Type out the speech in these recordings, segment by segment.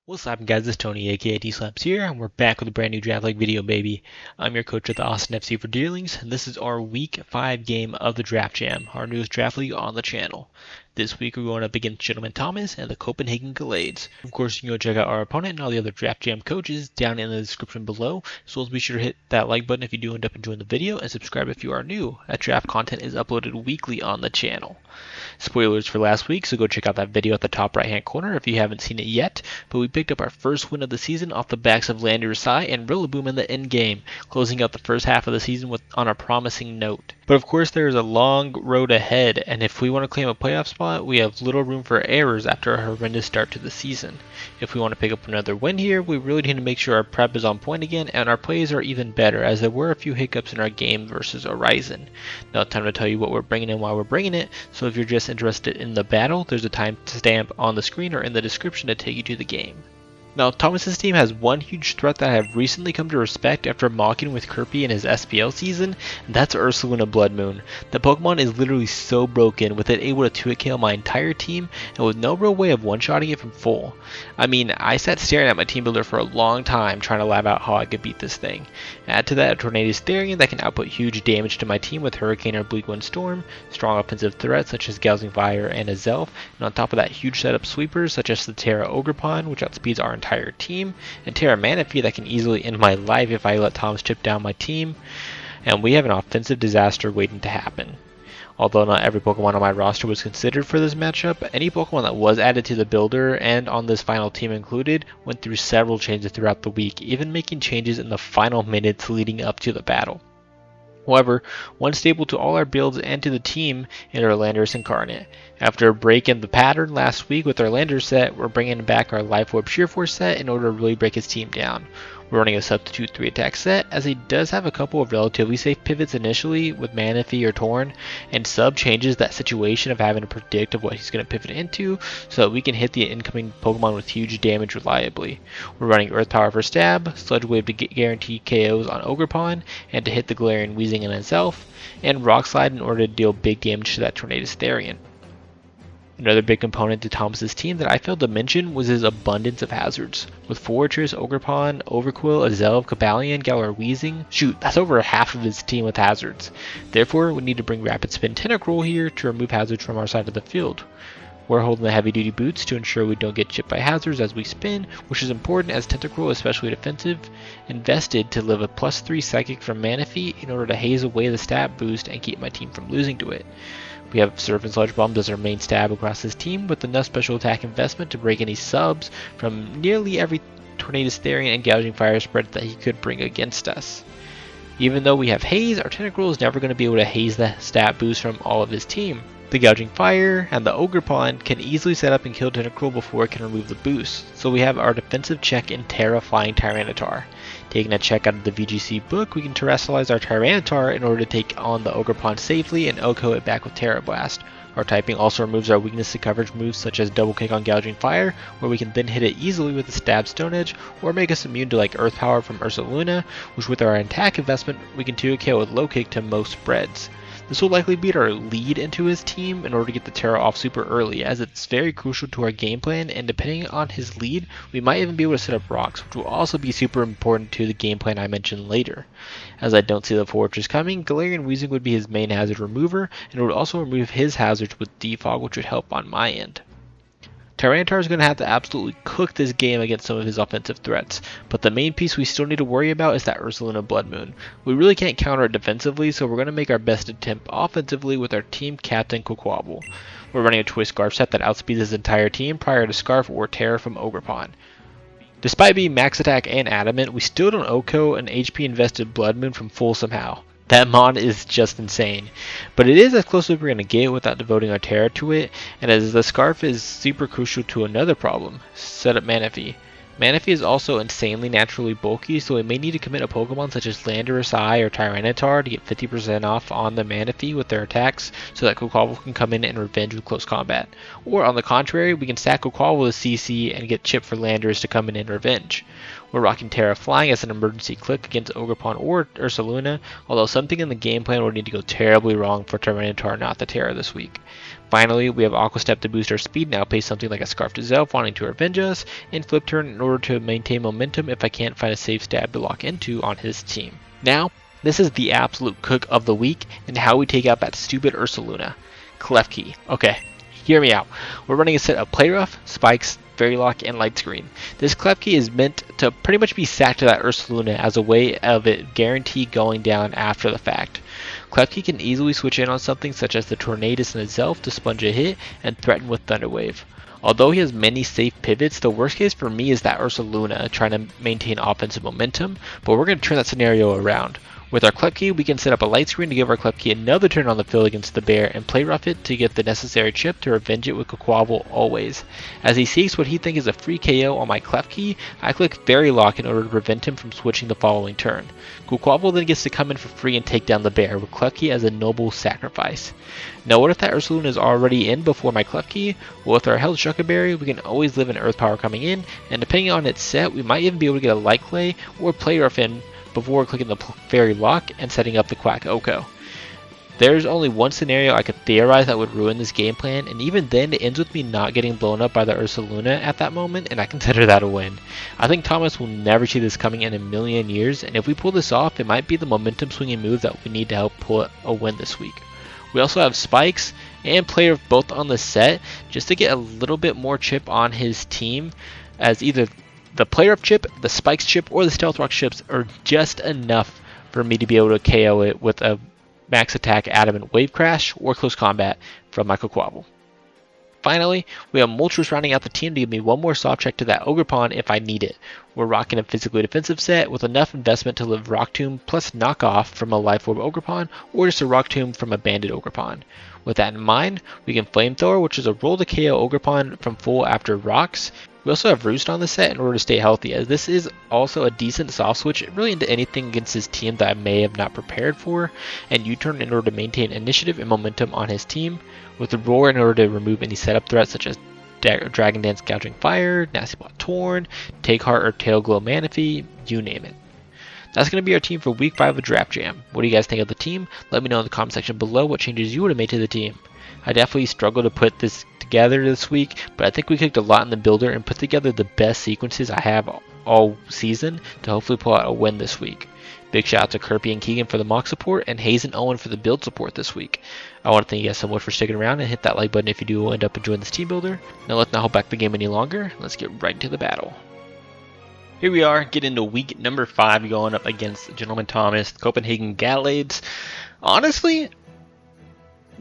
What's up, guys? It's Tony, aka D-Slaps here, and we're back with a brand new Draft League video, baby. I'm your coach at the Austin FC for Deerlings, and this is our Week 5 game of the Draft Jam, our newest Draft League on the channel. This week we're going up against Gentleman Thomas and the Copenhagen Gallades. Of course, you can go check out our opponent and all the other Draft Jam coaches down in the description below, as well as be sure to hit that like button if you do end up enjoying the video, and subscribe if you are new, as draft content is uploaded weekly on the channel. Spoilers for last week, so go check out that video at the top right hand corner if you haven't seen it yet, but we picked up our first win of the season off the backs of Landersai and Rillaboom in the end game, closing out the first half of the season on a promising note. But of course there is a long road ahead, and if we want to claim a playoff spot, we have little room for errors after a horrendous start to the season. If we want to pick up another win here, we really need to make sure our prep is on point again and our plays are even better, as there were a few hiccups in our game versus Horizon. Now time to tell you what we're bringing and why we're bringing it, so if you're just interested in the battle, there's a timestamp on the screen or in the description to take you to the game. Now, Thomas's team has one huge threat that I have recently come to respect after mocking with Kirby in his SPL season, and that's Ursaluna Bloodmoon. The Pokemon is literally so broken, with it able to 2-hit KO my entire team, and with no real way of one-shotting it from full. I mean, I sat staring at my Teambuilder for a long time trying to lab out how I could beat this thing. Add to that a Tyranitar that can output huge damage to my team with Hurricane or Bleak Wind Storm, strong offensive threats such as Gouging Fire and Azelf, and on top of that huge setup sweepers such as the Terra Ogerpon, which outspeeds our entire team, and Terra Manaphy that can easily end my life if I let Thomas chip down my team, and we have an offensive disaster waiting to happen. Although not every Pokemon on my roster was considered for this matchup, any Pokemon that was added to the builder and on this final team included went through several changes throughout the week, even making changes in the final minutes leading up to the battle. However, one stable to all our builds and to the team is our Landorus Incarnate. After a break in the pattern last week with our Landorus set, we're bringing back our Life Orb Sheer Force set in order to really break his team down. We're running a substitute 3-attack set, as he does have a couple of relatively safe pivots initially with Manaphy or Torn, and sub changes that situation of having to predict of what he's going to pivot into so that we can hit the incoming Pokemon with huge damage reliably. We're running Earth Power for stab, Sludge Wave to guarantee KOs on Ogerpon and to hit the Galarian Weezing in itself, and Rock Slide in order to deal big damage to that Tornadus Therian. Another big component to Thomas's team that I failed to mention was his abundance of hazards. With Fortress, Ogerpon, Overquill, Azelf, Cobalion, Galar Weezing, shoot, that's over half of his team with hazards. Therefore, we need to bring Rapid Spin Tentacruel here to remove hazards from our side of the field. We're holding the heavy duty boots to ensure we don't get chipped by hazards as we spin, which is important as Tentacruel, especially defensive, invested to live a +3 Psychic from Manaphy in order to haze away the stat boost and keep my team from losing to it. We have Surf and Sludge Bombs as our main stab across his team, with enough special attack investment to break any subs from nearly every Tornadus Therian and Gouging Fire spread that he could bring against us. Even though we have Haze, our Tentacruel is never going to be able to haze the stat boost from all of his team. The Gouging Fire and the Ogerpon can easily set up and kill Tentacruel before it can remove the boost, so we have our defensive check in Terra-flying Tyranitar. Taking a check out of the VGC book, we can terrestrialize our Tyranitar in order to take on the Ogerpon safely and OHKO it back with Terra Blast. Our typing also removes our weakness to coverage moves such as Double Kick on Gouging Fire, where we can then hit it easily with a Stab Stone Edge, or make us immune to like Earth Power from Ursaluna, which with our attack investment we can 2-hit KO with Low Kick to most spreads. This will likely beat our lead into his team in order to get the Terra off super early, as it's very crucial to our game plan, and depending on his lead, we might even be able to set up rocks, which will also be super important to the game plan I mentioned later. As I don't see the Fortress coming, Galarian Weezing would be his main hazard remover, and it would also remove his hazards with Defog, which would help on my end. Tyranitar is going to have to absolutely cook this game against some of his offensive threats, but the main piece we still need to worry about is that Ursaluna Bloodmoon. We really can't counter it defensively, so we're going to make our best attempt offensively with our team captain Quaquaval. We're running a Twist Scarf set that outspeeds his entire team prior to Scarf or Terra from Ogerpon. Despite being max attack and adamant, we still don't OHKO an HP invested Bloodmoon from full somehow. That mod is just insane, but it is as close as we're going to get without devoting our Terra to it, and as the Scarf is super crucial to another problem, setup Manaphy. Manaphy is also insanely naturally bulky, so we may need to commit a Pokemon such as Landorus or Tyranitar to get 50% off on the Manaphy with their attacks, so that Quaquaval can come in and revenge with close combat. Or on the contrary, we can stack Quaquaval with CC and get Chip for Landorus to come in and revenge. We're rocking Terra Flying as an emergency click against Ogerpon or Ursaluna, although something in the game plan would need to go terribly wrong for Tyranitar not to Terra this week. Finally, we have Aqua Step to boost our speed and outpace something like a Scarf to Zelf wanting to revenge us, and Flip Turn in order to maintain momentum if I can't find a safe stab to lock into on his team. Now, this is the absolute cook of the week and how we take out that stupid Ursaluna. Klefki. Okay, hear me out. We're running a set of Play Rough, Spikes, Fairy Lock, and Light Screen. This Klefki is meant to pretty much be sacked to that Ursaluna as a way of it guarantee going down after the fact. Klefki can easily switch in on something such as the Tornadus and the Zelf to sponge a hit and threaten with Thunder Wave. Although he has many safe pivots, the worst case for me is that Ursaluna trying to maintain offensive momentum, but we're going to turn that scenario around. With our Klefki, we can set up a Light Screen to give our Klefki another turn on the field against the bear and Play Rough it to get the necessary chip to revenge it with Quaquaval always. As he seeks what he thinks is a free KO on my Klefki, I click Fairy Lock in order to prevent him from switching the following turn. Quaquaval then gets to come in for free and take down the bear, with Klefki as a noble sacrifice. Now what if that Ursaluna is already in before my Klefki? Well, with our Health Shucker Berry, we can always live in Earth Power coming in, and depending on its set, we might even be able to get a Light Clay or Play Rough in before clicking the Fairy Lock and setting up the Quack Oko. There's only one scenario I could theorize that would ruin this game plan, and even then it ends with me not getting blown up by the Ursaluna at that moment, and I consider that a win. I think Thomas will never see this coming in a million years, and if we pull this off, it might be the momentum swinging move that we need to help pull a win this week. We also have Spikes and Player both on the set just to get a little bit more chip on his team, as either the Player Up chip, the Spikes chip, or the Stealth Rock chips are just enough for me to be able to KO it with a max attack Adamant Wave Crash or Close Combat from my Quaquaval. Finally, we have Moltres rounding out the team to give me one more soft check to that Ogerpon if I need it. We're rocking a physically defensive set with enough investment to live Rock Tomb plus knockoff from a Life Orb Ogerpon or just a Rock Tomb from a Banded Ogerpon. With that in mind, we can Flamethrower, which is a roll to KO Ogerpon from full after rocks. We also have Roost on the set in order to stay healthy, as this is also a decent soft switch really into anything against his team that I may have not prepared for, and U-turn in order to maintain initiative and momentum on his team, with the Roar in order to remove any setup threats such as Dragon Dance Gouging Fire, Nasty Plot Torn, Take Heart or Tail Glow Manaphy, you name it. That's going to be our team for week 5 of Draft Jam. What do you guys think of the team? Let me know in the comment section below what changes you would have made to the team. I definitely struggled to put this together this week, but I think we kicked a lot in the builder and put together the best sequences I have all season to hopefully pull out a win this week. Big shout out to Kirby and Keegan for the mock support and Hayes and Owen for the build support this week. I want to thank you guys so much for sticking around and hit that like button if you do end up enjoying this team builder. Now let's not hold back the game any longer. Let's get right into the battle. Here we are, getting into week number 5, going up against Gentleman Thomas, Copenhagen Galades. Honestly,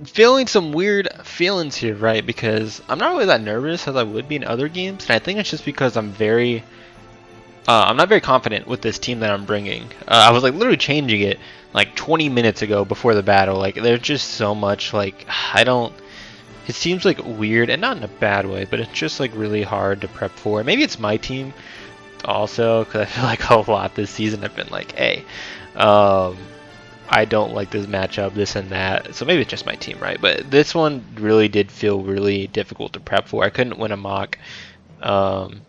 feeling some weird feelings here, right? Because I'm not really that nervous as I would be in other games, and I think it's just because I'm not very confident with this team that I'm bringing. I was like literally changing it like 20 minutes ago before the battle. Like there's just so much like it seems like weird, and not in a bad way, but it's just like really hard to prep for. Maybe it's my team also, because I feel like a lot this season I've been like, hey, I don't like this matchup, this and that. So maybe it's just my team, right? But this one really did feel really difficult to prep for. I couldn't win a mock, and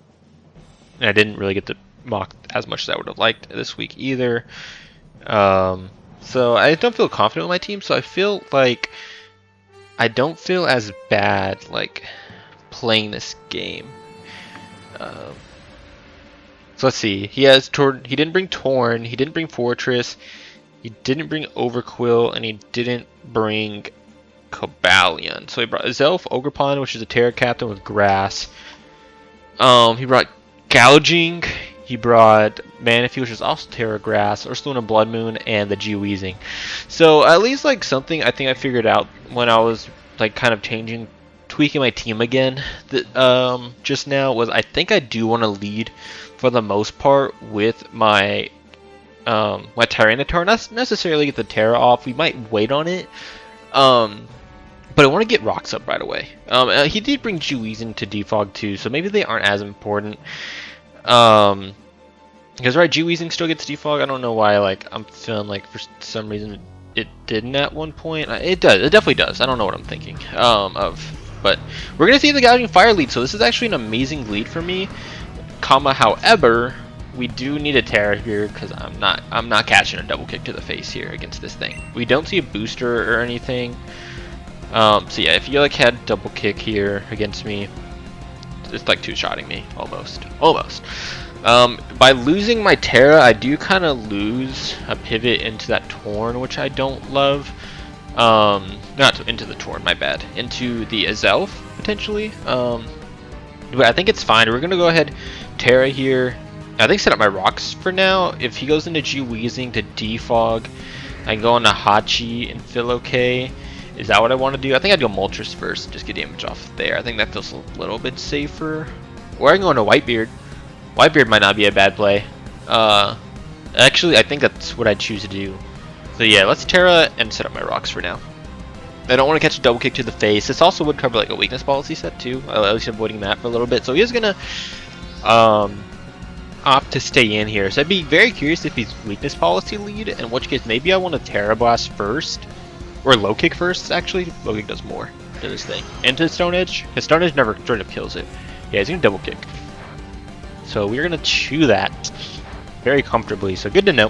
I didn't really get to mock as much as I would have liked this week either. So I don't feel confident with my team. So I feel like I don't feel as bad like playing this game. So let's see. He didn't bring Torn. He didn't bring Fortress. He didn't bring Overquill, and he didn't bring Cobalion. So he brought Zelf, Ogerpon, which is a Terra Captain with Grass. He brought Gouging. He brought Manaphy, which is also Terra Grass, Ursaluna Blood Moon, and the G-Weezing. So at least like something I think I figured out when I was like kind of tweaking my team again just now was I think I do want to lead for the most part with my Tyranitar, not necessarily get the Terra off. We might wait on it, but I want to get rocks up right away. He did bring G-Weezing to defog too, so maybe they aren't as important. Because right, G-Weezing still gets defog. I don't know why. Like I'm feeling like for some reason it didn't at one point. It does. It definitely does. I don't know what I'm thinking but we're gonna see the Gouging Fire lead. So this is actually an amazing lead for me. However, we do need a Terra here because I'm not catching a double kick to the face here against this thing. We don't see a booster or anything. So yeah, if you like had double kick here against me, it's like two-shotting me almost. By losing my Terra, I do kind of lose a pivot into that Torn, which I don't love. Not into the Torn, my bad. Into the Azelf potentially. But I think it's fine. We're gonna go ahead Terra here. I think set up my rocks for now. If he goes into G-Weezing to Defog, I can go into Hachi and feel okay. Is that what I want to do? I think I'd go Moltres first, just get damage off there. I think that feels a little bit safer. Or I can go into Whitebeard. Whitebeard might not be a bad play. Actually, I think that's what I'd choose to do. So yeah, let's Terra and set up my rocks for now. I don't want to catch a double kick to the face. This also would cover like a weakness policy set too. At least avoiding that for a little bit. So he is gonna opt to stay in here. So I'd be very curious if he's weakness policy lead, in which case maybe I want to Terra Blast first. Or low kick first, actually. Low kick does more to this thing. Into Stone Edge. Because Stone Edge never sort of kills it. Yeah, he's going to double kick. So we're going to chew that very comfortably. So good to know.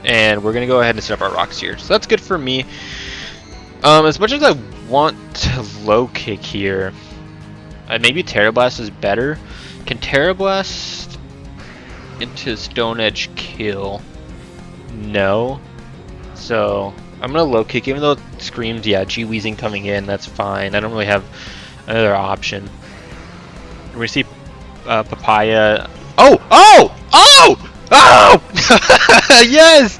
And we're going to go ahead and set up our rocks here. So that's good for me. As much as I want to low kick here, maybe Terra Blast is better. Can Terra Blast into Stone Edge kill? No. So I'm gonna low kick, even though it screams, yeah, G-Weezing coming in, that's fine. I don't really have another option. We're gonna see Papaya. Oh! Oh! Oh! Oh! Yes!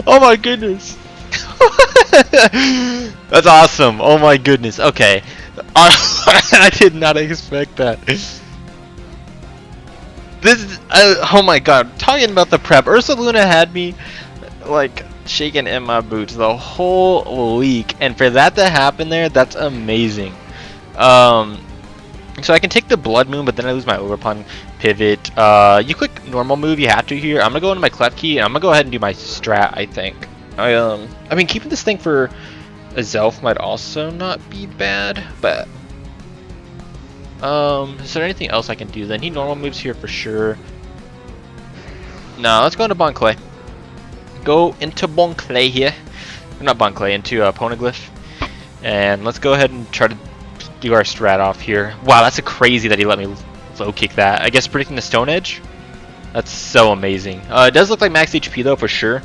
Oh my goodness! That's awesome! Oh my goodness! Okay, I did not expect that. This is, oh my god! Talking about the prep, Ursaluna had me like shaking in my boots the whole week, and for that to happen there, that's amazing. So I can take the Blood Moon, but then I lose my Overpun pivot. You click normal move, you have to here. I'm gonna go into my Klefki, and I'm gonna go ahead and do my strat, I think. I mean, keeping this thing for a Zelf might also not be bad, but is there anything else I can do then? He normal moves here for sure. No, let's go into Bonclay. Go into Bonclay here. Not Bonclay, into Poneglyph. And let's go ahead and try to do our strat off here. Wow, that's a crazy that he let me low kick that. I guess predicting the Stone Edge? That's so amazing. It does look like max HP though, for sure.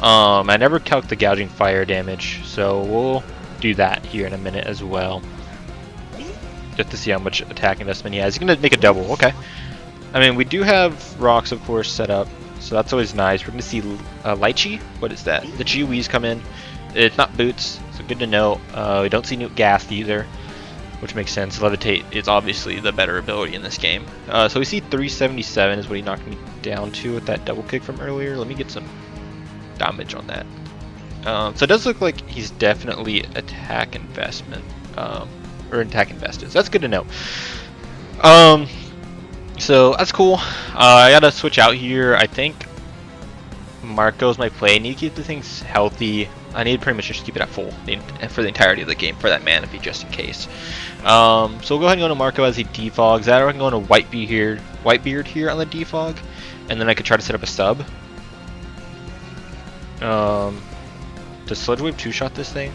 I never calc the gouging fire damage, so we'll do that here in a minute as well. Just to see how much attack investment he has. He's gonna make a double, okay. I mean, we do have rocks, of course, set up. So that's always nice. We're going to see Lychee. What is that? The G-Weez come in. It's not Boots, so good to know. We don't see Newt Ghast either, which makes sense. Levitate is obviously the better ability in this game. So we see 377 is what he knocked me down to with that double kick from earlier. Let me get some damage on that. So it does look like he's definitely attack investment, or attack invested. So that's good to know. So that's cool. I gotta switch out here. I think Marco's my play. I need to keep the things healthy. I need to pretty much just keep it at full for the entirety of the game for that mana fee, just in case. So we'll go ahead and go to Marco as he defogs. That, or I can go into Whitebeard here on the defog, and then I could try to set up a sub. Does Sludge Wave two-shot this thing?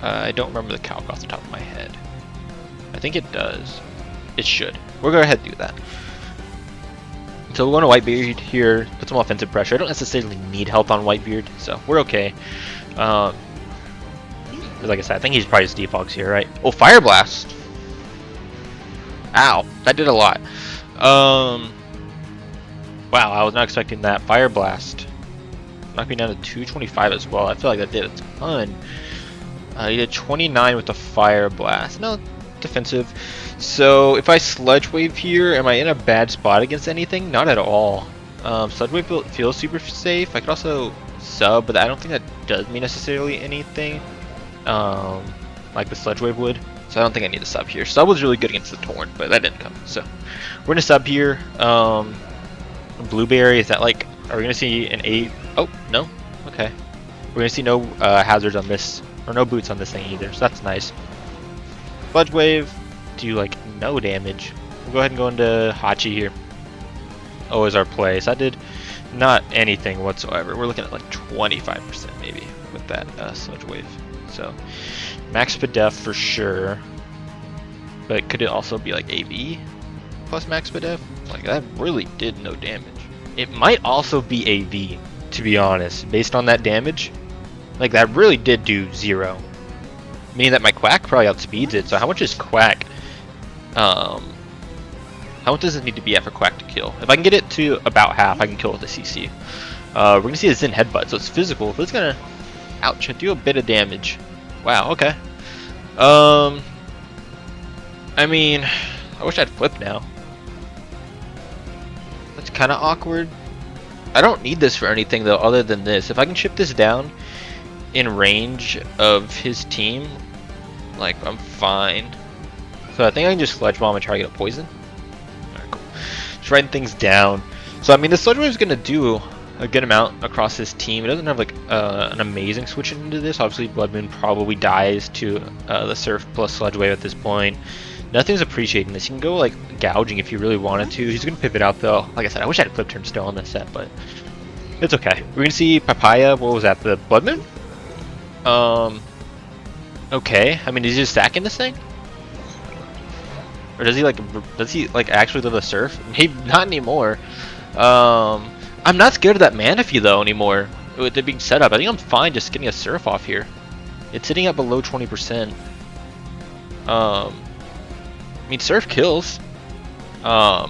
I don't remember the calc off the top of my head. I think it does. It should. We'll go ahead and do that. So we're going to Whitebeard here, put some offensive pressure. I don't necessarily need health on Whitebeard, so we're okay. Like I said, I think he's probably just defogs here, right? Oh, Fire Blast! Ow, that did a lot. Wow, I was not expecting that. Fire Blast knocked me down to 225 as well. I feel like that did a ton. He did 29 with the Fire Blast. No, defensive. So if I Sludge Wave here, am I in a bad spot against anything? Not at all. Sludge Wave feels super safe. I could also sub, but I don't think that does me necessarily anything, like the Sludge Wave would. So I don't think I need to sub here. Sub was really good against the Torn, but that didn't come. So we're gonna sub here. Blueberry, is that like, are we gonna see an 8? Oh, no? Okay. We're gonna see no hazards on this, or no boots on this thing either, so that's nice. Sludge Wave, do like no damage. We'll go ahead and go into Hachi here. Always our play. So I did not anything whatsoever. We're looking at like 25% maybe with that Sludge Wave. So max Spadef for sure. But could it also be like AV plus max Spadef? Like that really did no damage. It might also be AV, to be honest, based on that damage. Like that really did do 0. Meaning that my Quack probably outspeeds it. So how much is Quack? How much does it need to be at for Quack to kill? If I can get it to about half, I can kill with a CC. We're gonna see a Zen Headbutt, so it's physical, but it's gonna, ouch, do a bit of damage. Wow, okay. I mean, I wish I'd flip now. That's kind of awkward. I don't need this for anything though, other than this. If I can chip this down in range of his team, like I'm fine. So I think I can just Sludge Bomb and try to get a poison. Alright, cool. Just writing things down. So I mean, the Sludge Wave is gonna do a good amount across this team. It doesn't have like an amazing switch into this. Obviously, Blood Moon probably dies to the Surf plus Sludge Wave at this point. Nothing's appreciating this. You can go like gouging if you really wanted to. He's gonna pivot out though. Like I said, I wish I had Flip Turn still on this set, but it's okay. We're gonna see Papaya. What was that? The Blood Moon? Okay. I mean, is he just stacking this thing? Or does he like actually live a Surf? Maybe not anymore. I'm not scared of that Manaphy though anymore. With it being set up, I think I'm fine just getting a Surf off here. It's sitting at below 20%. I mean, Surf kills. Yeah,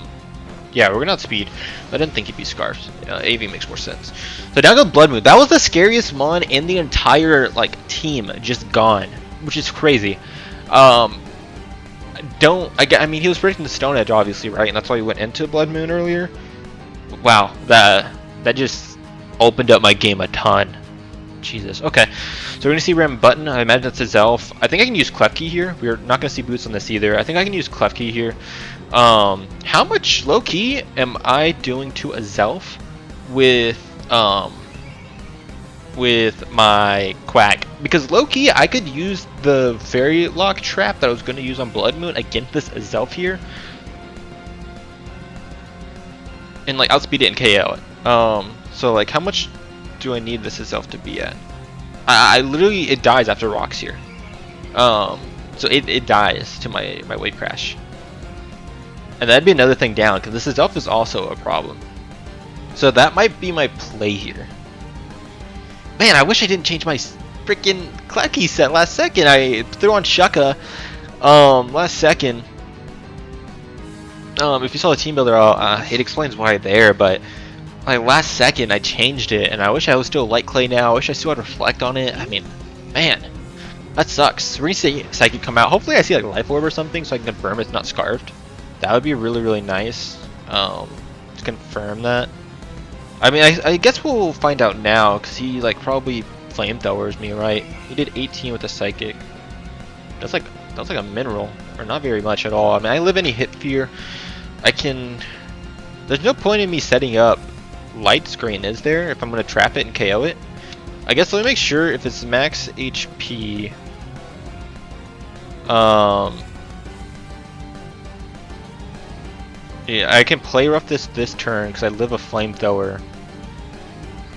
we're gonna outspeed. I didn't think he'd be Scarfs. AV makes more sense. So down goes Blood Moon. That was the scariest mon in the entire like team, just gone, which is crazy. I mean, he was predicting the Stone Edge, obviously, right? And that's why he went into Blood Moon earlier. Wow, that just opened up my game a ton. Jesus. Okay, so we're gonna see Ram Button. I imagine that's his elf. I think I can use Klefki here. We're not gonna see boots on this either. I think I can use Klefki here. How much low key am I doing to a Zelf with my Quack? Because low key I could use the Fairy Lock trap that I was gonna use on Blood Moon against this Zelf here, and like outspeed it and KO it. So like how much do I need this Zelf to be at? I literally, it dies after rocks here. So it dies to my wave crash. And that'd be another thing down, because this Zelf is also a problem. So that might be my play here. Man, I wish I didn't change my freaking Klefki set last second. I threw on Shucka last second. If you saw the team builder, it explains why there, but like last second I changed it, and I wish I was still Light Clay now. I wish I still had Reflect on it. I mean, man, that sucks. We're gonna see Psychic come out. Hopefully I see like Life Orb or something so I can confirm it's not Scarfed. That would be really, really nice to confirm that. I mean, I guess we'll find out now, because he like probably Flamethrowers me, right? He did 18 with a Psychic. That's like a mineral, or not very much at all. I mean, I live any hit fear. I can. There's no point in me setting up Light Screen, is there? If I'm gonna trap it and KO it. I guess let me make sure if it's max HP. Yeah, I can play rough this turn because I live a Flamethrower.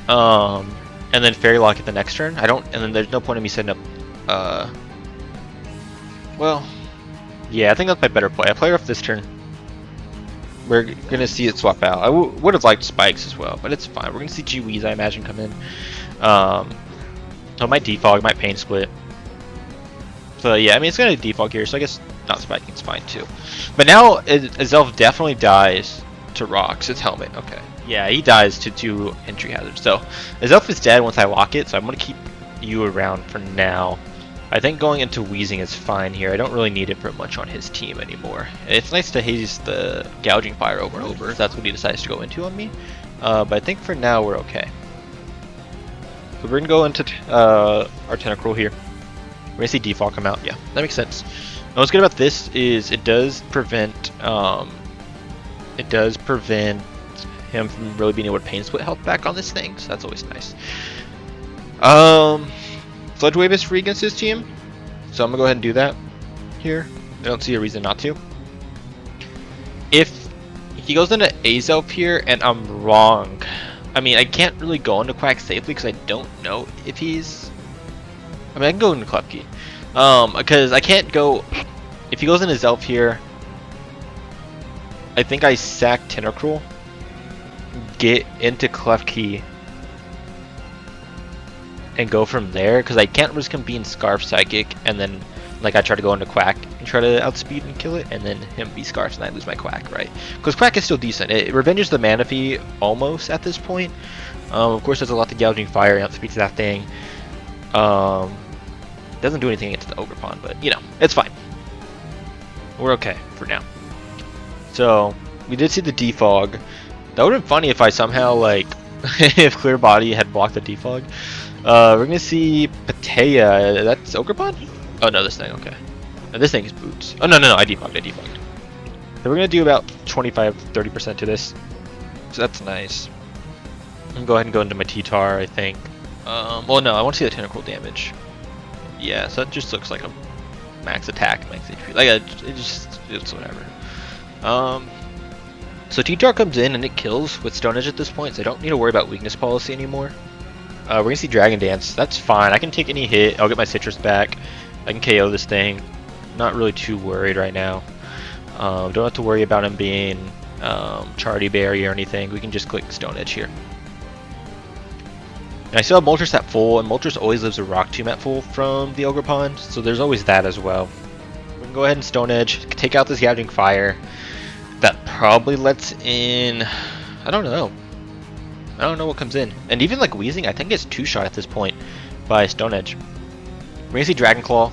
And then Fairy Lock it the next turn. And then there's no point in me setting up. Well, yeah, I think that's my better play. I play rough this turn. We're gonna see it swap out. I would have liked Spikes as well, but it's fine. We're gonna see G-Weeze, I imagine, come in. Oh, it might defog, it might Pain Split. So yeah, I mean, it's gonna defog here, so I guess not spiking is fine too. But now Zelf definitely dies to rocks. It's Helmet. Okay. Yeah, he dies to 2 entry hazards. So Zelf is dead once I lock it, so I'm gonna keep you around for now. I think going into Wheezing is fine here. I don't really need it for much on his team anymore. It's nice to haze the Gouging Fire over and over if that's what he decides to go into on me. But I think for now we're okay. So we're gonna go into our Tentacruel here. We're gonna see Default come out. Yeah, that makes sense. And what's good about this is it does prevent him from really being able to Pain Split health back on this thing, so that's always nice. Sludge Wave is free against his team, so I'm gonna go ahead and do that here. I don't see a reason not to. If he goes into Azelf here and I'm wrong, I mean, I can't really go into Quack safely because I don't know if he's... I mean, I can go into Klefki. Because I can't go... If he goes into Zelf here, I think I sack Tentacruel, get into Klefki, and go from there, because I can't risk him being Scarf Psychic, and then like I try to go into Quack and try to outspeed and kill it, and then him be Scarfed and I lose my Quack, right? Because Quack is still decent. It revenges the Manaphy almost at this point. Of course, there's a lot of Gouging Fire and outspeeds that thing. Doesn't do anything against the Ogerpon, but you know, it's fine. We're okay for now. So we did see the Defog. That would have been funny if I somehow like if Clear Body had blocked the Defog. We're gonna see Patea. That's Ogerpon? Oh no, this thing. Okay. No, this thing is Boots. Oh no, I defogged. So we're gonna do about 25-30% to this. So that's nice. I'm gonna go ahead and go into my T-Tar, I think. Well no, I want to see the Tentacle damage. Yeah, so that just looks like a max attack, max HP. Like it's whatever. So T-Tar comes in and it kills with Stone Edge at this point, so I don't need to worry about weakness policy anymore. We're gonna see Dragon Dance. That's fine. I can take any hit. I'll get my citrus back. I can KO this thing. Not really too worried right now. Don't have to worry about him being Chardy Berry or anything. We can just click Stone Edge here. And I still have Moltres at full, and Moltres always lives a Rock Tomb at full from the Ogerpon, so there's always that as well. We can go ahead and Stone Edge, take out this Gouging Fire. That probably lets in... I don't know. I don't know what comes in. And even like Weezing, I think it's 2-shot at this point by Stone Edge. We're gonna see Dragon Claw.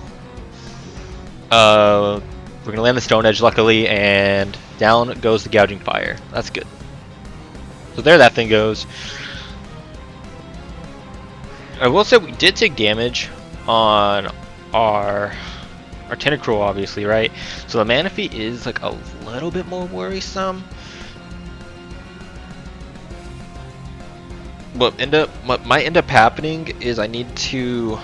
We're gonna land the Stone Edge luckily, and down goes the Gouging Fire. That's good. So there that thing goes. I will say we did take damage on our Tentacruel, obviously, right? So the Manaphy is like a little bit more worrisome. What might end up happening is I need to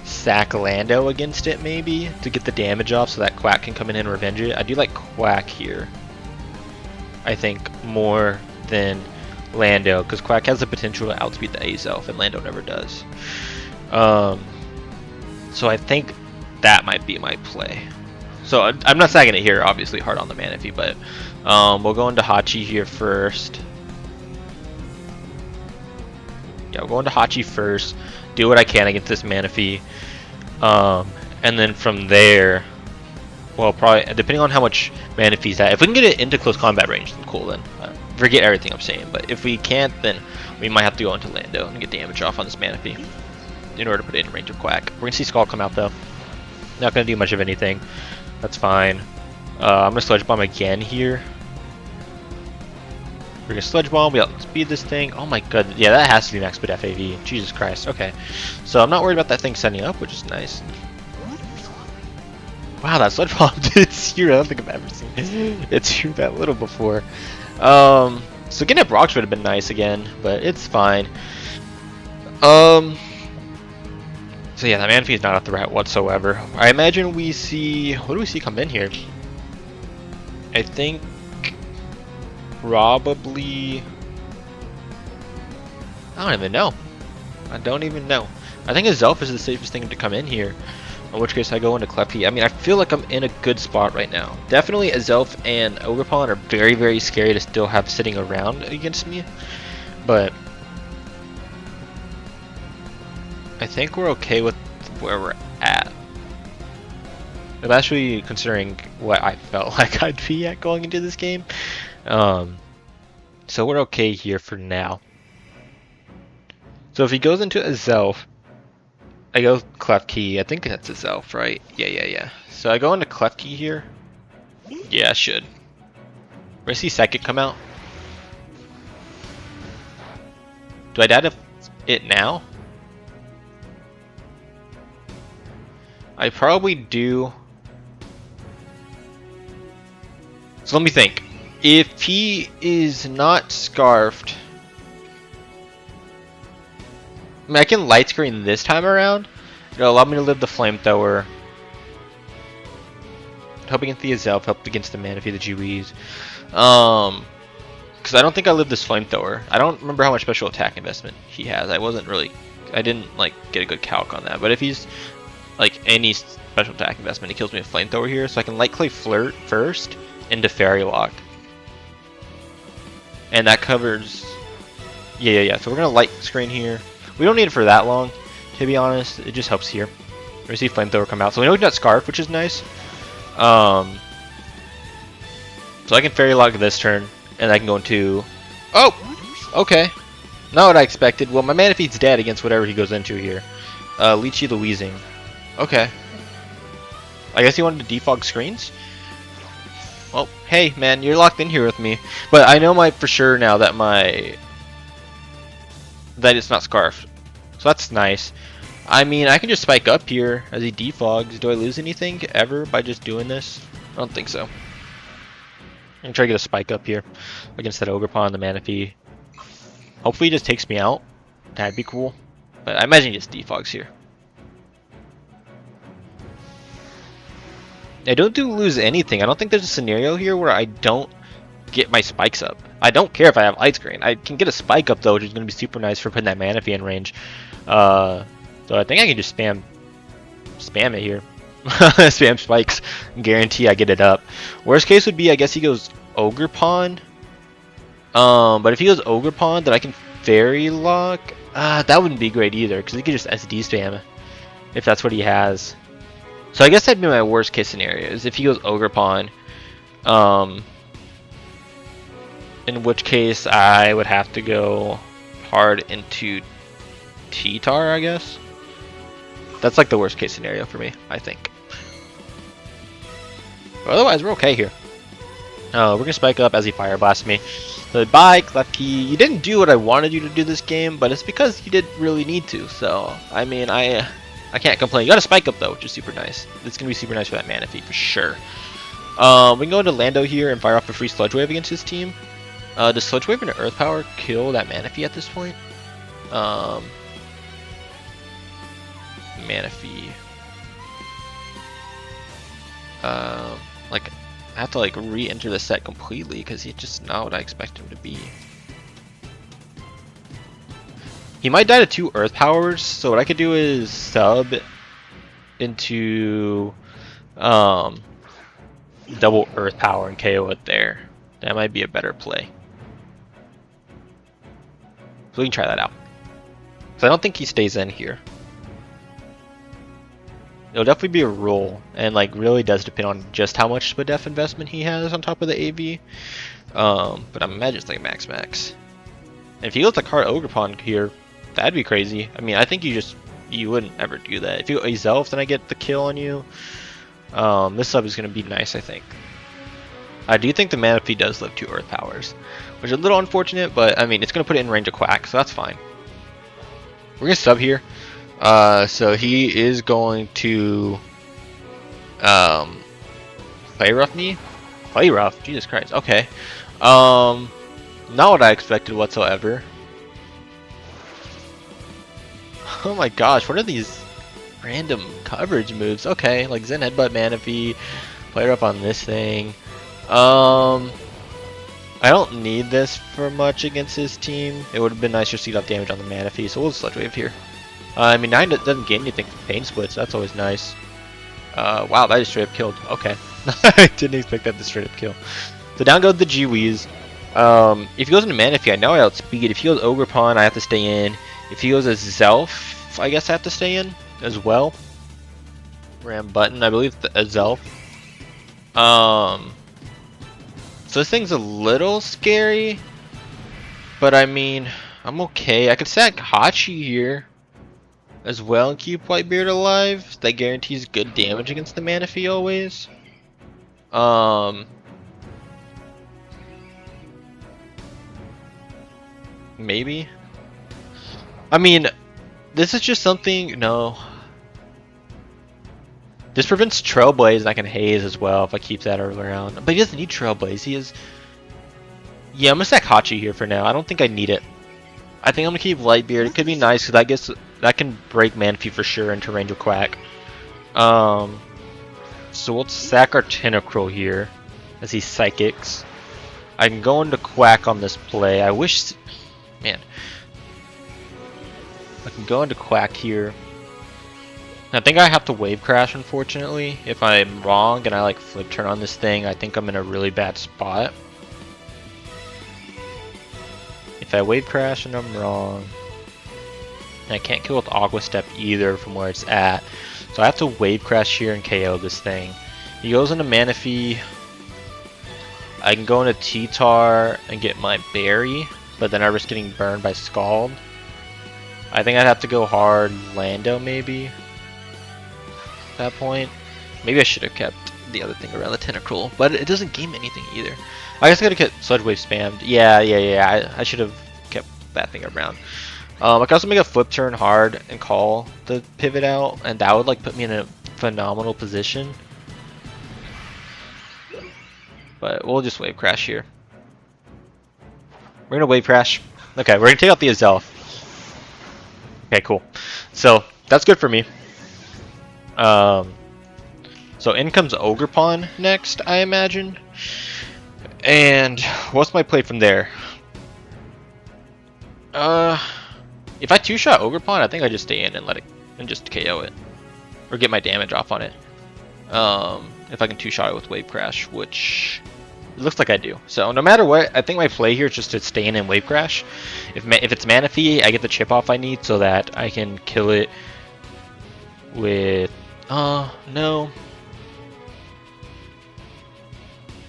sack Lando against it maybe to get the damage off so that Quack can come in and revenge it. I do like Quack here, I think, more than Lando, because Quack has the potential to outspeed the Azelf and Lando never does. So I think that might be my play. So I'm not sagging it here, obviously hard on the Manaphy, but we'll go into Hachi here first. Yeah, we'll go into Hachi first, do what I can against this Manaphy, and then from there, well, probably depending on how much Manaphy's at. If we can get it into close combat range, then cool. Then forget everything I'm saying. But if we can't, then we might have to go into Lando and get damage off on this Manaphy in order to put it in range of Quack. We're gonna see Skull come out though. Not gonna do much of anything. That's fine. I'm gonna Sludge Bomb again here. We're gonna Sludge Bomb, we outspeed this thing. Oh my god, yeah, that has to be max speed FAV. Jesus Christ, okay. So I'm not worried about that thing setting up, which is nice. Wow, that Sludge Bomb did zero. I don't think I've ever seen it do that little before. So getting up rocks would have been nice again, but it's fine. So yeah, that Manaphy is not a threat whatsoever. I imagine we see... What do we see come in here? I think... Probably... I don't even know. I don't even know. I think Azelf is the safest thing to come in here. In which case I go into Klefki. I mean, I feel like I'm in a good spot right now. Definitely Azelf and Ogerpon are very, very scary to still have sitting around against me. But... I think we're okay with where we're at. Especially considering what I felt like I'd be at going into this game. So we're okay here for now. So if he goes into Azelf, I go Klefki. I think that's Azelf, right? Yeah. So I go into Klefki here. Yeah, I should. We're gonna see Psychic come out. Do I die to it now? I probably do. So let me think. If he is not Scarfed, I mean, I can Light Screen this time around. It'll allow me to live the Flamethrower. Help against the Azelf, help against the Manaphy, the Geoise. Because I don't think I live this Flamethrower. I don't remember how much special attack investment he has. I didn't like get a good calc on that. But if he's like any special attack investment, he kills me with Flamethrower here. So I can Light Clay Flirt first into Fairy Lock. And that covers... Yeah. So we're going to Light Screen here. We don't need it for that long, to be honest. It just helps here. We see Flamethrower come out. So we know he's got Scarf, which is nice. So I can Fairy Lock this turn. And I can go into... Oh! Okay. Not what I expected. Well, my Manaphy's dead against whatever he goes into here. Lychee Louising. Okay. I guess he wanted to defog screens? Well, hey, man, you're locked in here with me. But I know for sure now that that it's not Scarf. So that's nice. I mean, I can just spike up here as he defogs. Do I lose anything ever by just doing this? I don't think so. I'm gonna try to get a spike up here against that Ogerpon, the Manaphy. Hopefully he just takes me out. That'd be cool. But I imagine he just defogs here. I don't lose anything. I don't think there's a scenario here where I don't get my spikes up. I don't care if I have Light Screen. I can get a spike up though, which is gonna be super nice for putting that Manaphy in range. So I think I can just spam it here. Spam spikes, guarantee I get it up. Worst case would be, I guess he goes Ogerpon. But if he goes Ogerpon, then I can Fairy Lock. That wouldn't be great either, because he could just SD spam if that's what he has. So I guess that'd be my worst case scenario, is if he goes Ogerpon. In which case I would have to go hard into T-Tar, I guess. That's like the worst case scenario for me, I think. But otherwise, we're okay here. We're gonna spike up as he Fire Blasts me. So bye, Klefki. You didn't do what I wanted you to do this game, but it's because you didn't really need to. So I mean, I can't complain. You got a spike up though, which is super nice. It's gonna be super nice for that Manaphy for sure. We can go into Lando here and fire off a free Sludge Wave against his team. Does Sludge Wave and Earth Power kill that Manaphy at this point? Manaphy. Like, I have to like re-enter the set completely because he's just not what I expect him to be. He might die to 2 Earth Powers, so what I could do is sub into double Earth Power and KO it there. That might be a better play. So we can try that out. So I don't think he stays in here. It'll definitely be a roll, and like really does depend on just how much Spadef investment he has on top of the AV. But I'm imagining it's like max. And if he goes like hard Ogerpon here, that'd be crazy. I mean, I think you wouldn't ever do that. If you go Azelf, then I get the kill on you. This sub is gonna be nice, I think. I do think the Manaphy does live 2 Earth Powers, which is a little unfortunate, but I mean, it's gonna put it in range of Quack, so that's fine. We're gonna sub here. So he is going to Play Rough me? Play Rough? Jesus Christ. Okay. Not what I expected whatsoever. Oh my gosh, what are these random coverage moves? Okay, like Zen Headbutt Manaphy, Play Rough on this thing. I don't need this for much against his team. It would have been nicer to see off damage on the Manaphy, so we'll Sludge Wave here. I mean, 9 doesn't gain anything from Pain Splits, that's always nice. Wow, that just straight up killed. Okay. I didn't expect that to straight up kill. So down goes the Geoise. If he goes into Manaphy, I know I outspeed. If he goes Ogerpon, I have to stay in. If he goes as Zelf, I guess I have to stay in as well. Ram button, I believe a Zelf. So this thing's a little scary, but I mean, I'm okay. I could sack Hachi here as well and keep Whitebeard alive. That guarantees good damage against the Manaphy always. Maybe. I mean, this is just something. No. This prevents Trailblaze, and I can Haze as well if I keep that around. But he doesn't need Trailblaze. He is. Yeah, I'm gonna sack Hachi here for now. I don't think I need it. I think I'm gonna keep Lightbeard. It could be nice because that can break Manaphy for sure into range of Quack. So we'll sack our Tentacruel here as he psychics. I can go into Quack on this play. I wish, man, I can go into Quack here. I think I have to Wave Crash, unfortunately. If I'm wrong and I like flip turn on this thing, I think I'm in a really bad spot. If I Wave Crash and I'm wrong, and I can't kill with Aqua Step either from where it's at, so I have to Wave Crash here and KO this thing. He goes into Manaphy. I can go into T-Tar and get my Berry, but then I risk getting burned by Scald. I think I'd have to go hard Lando maybe at that point. Maybe I should have kept the other thing around the Tentacruel, but it doesn't game anything either. I guess I gotta get Sludge Wave spammed. Yeah. I should have kept that thing around. I can also make a flip turn hard and call the pivot out, and that would like put me in a phenomenal position. But we'll just Wave Crash here. We're gonna Wave Crash. Okay, we're gonna take out the Azelf. Okay, cool. So that's good for me. So in comes Ogerpon next, I imagine. And what's my play from there? If I two-shot Ogerpon, I think I just stay in and let it and just KO it, or get my damage off on it. If I can two-shot it with Wave Crash, which it looks like I do. So no matter what, I think my play here is just to stay in and Wave Crash. If it's Manaphy, I get the chip off I need so that I can kill it with... no.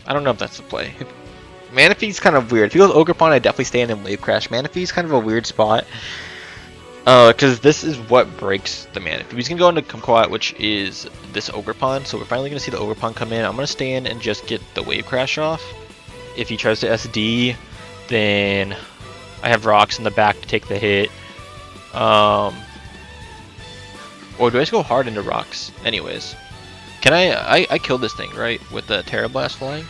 I don't know if that's the play. Manaphy's kind of weird. If he goes Ogerpon, I definitely stay in and Wave Crash. Manaphy's kind of a weird spot. Because this is what breaks the Manaphy. He's going to go into Kumquat, which is this Ogerpon. So we're finally going to see the Ogerpon come in. I'm going to stay in and just get the Wave Crash off. If he tries to SD, then I have Rocks in the back to take the hit. Or do I just go hard into Rocks? Anyways. Can I kill this thing, right? With the Terra Blast flying?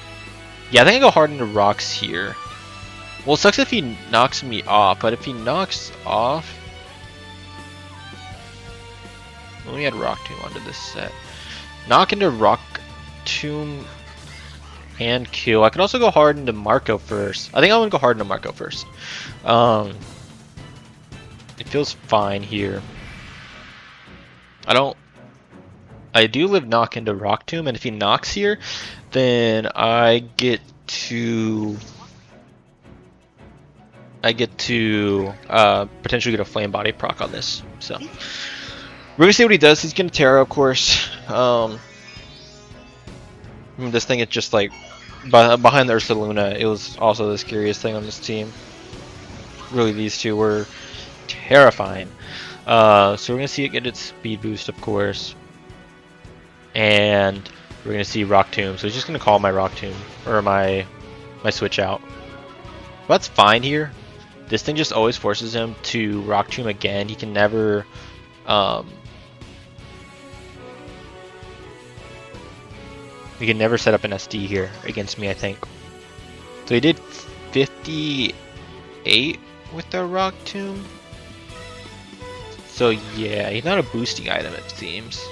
Yeah, I think I go hard into Rocks here. Well, it sucks if he knocks me off, but if he knocks off... Let me add Rock Tomb onto this set. Knock into Rock Tomb and kill. I could also go hard into Marco first. I think I'm gonna go hard into Marco first. It feels fine here. I do live knock into Rock Tomb, and if he knocks here, then I get to potentially get a Flame Body proc on this. So we're gonna see what he does. He's gonna Terra, of course. This thing is just like behind the Ursaluna. It was also the scariest thing on this team. Really, these two were terrifying. So we're gonna see it get its speed boost, of course, and we're gonna see Rock Tomb. So he's just gonna call my Rock Tomb or my switch out. Well, that's fine here. This thing just always forces him to Rock Tomb again. He can never set up an SD here against me, I think. So he did 58 with the Rock Tomb. So yeah, he's not a boosting item, it seems.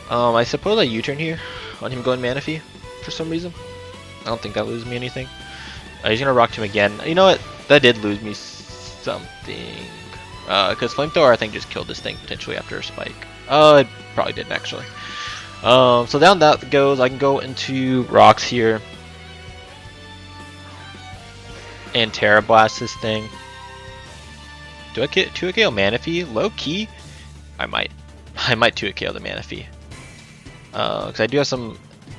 I suppose I U-turn here on him going Manaphy for some reason. I don't think that loses me anything. He's gonna Rock Tomb again. You know what? That did lose me something. Because Flamethrower, I think, just killed this thing potentially after a spike. It probably didn't actually. So down that goes. I can go into Rocks here and Terra Blast this thing. Do I get 2KO Manaphy? Low key, I might 2KO the Manaphy. Because I do have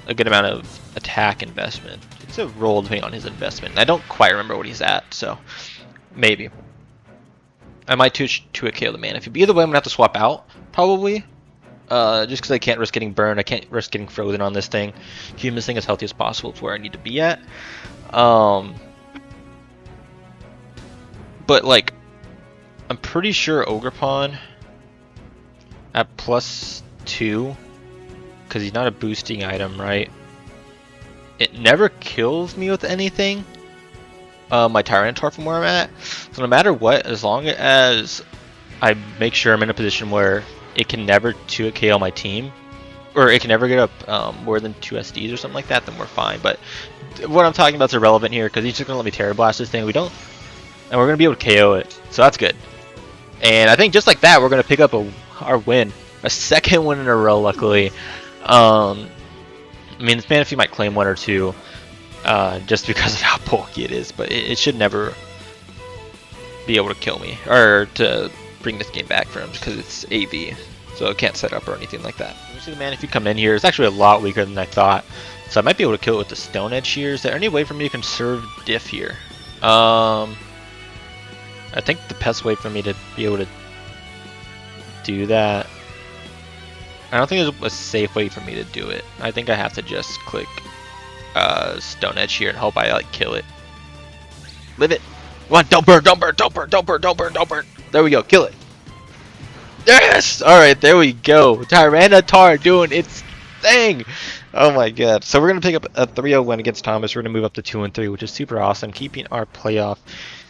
a good amount of attack investment. It's a roll depending on his investment. I don't quite remember what he's at, so maybe. I might 2KO the Manaphy. But either way, I'm gonna have to swap out probably. Just because I can't risk getting burned. I can't risk getting frozen on this thing. Keeping this thing as healthy as possible is where I need to be at. But like, I'm pretty sure Ogerpon at +2, because he's not a boosting item, right? It never kills me with anything. My Tyranitar from where I'm at. So no matter what, as long as I make sure I'm in a position where it can never 2KO my team, or it can never get up more than 2 SDs or something like that, then we're fine. But what I'm talking about is irrelevant here because he's just gonna let me Terra Blast this thing. We don't, and we're gonna be able to KO it, so that's good. And I think just like that, we're gonna pick up our win, a second win in a row. Luckily, I mean, this Manaphy might claim 1 or 2, just because of how bulky it is, but it should never be able to kill me or to bring this game back for him because it's AV, so it can't set up or anything like that. You see the Manaphy come in here. It's actually a lot weaker than I thought, so I might be able to kill it with the Stone Edge here. Is there any way for me to conserve diff here? I think the best way for me to be able to do that, I don't think there's a safe way for me to do it. I think I have to just click Stone Edge here and hope I like kill it. Live it. Come on, don't burn, don't burn, don't burn, don't burn, don't burn, don't burn. There we go, kill it. Yes! Alright, there we go. Tyranitar doing its thing. Oh my god. So we're going to pick up a 3-0 win against Thomas. We're going to move up to 2-3, which is super awesome. Keeping our playoff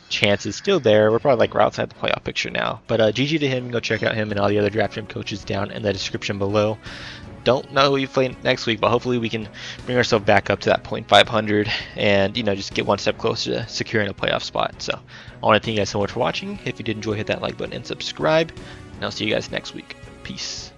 chances still there. We're probably like we're outside the playoff picture now. But GG to him. Go check out him and all the other Draft Gym coaches down in the description below. Don't know who we play next week, but hopefully we can bring ourselves back up to that .500 and, you know, just get one step closer to securing a playoff spot. So I want to thank you guys so much for watching. If you did enjoy, hit that like button and subscribe. And I'll see you guys next week. Peace.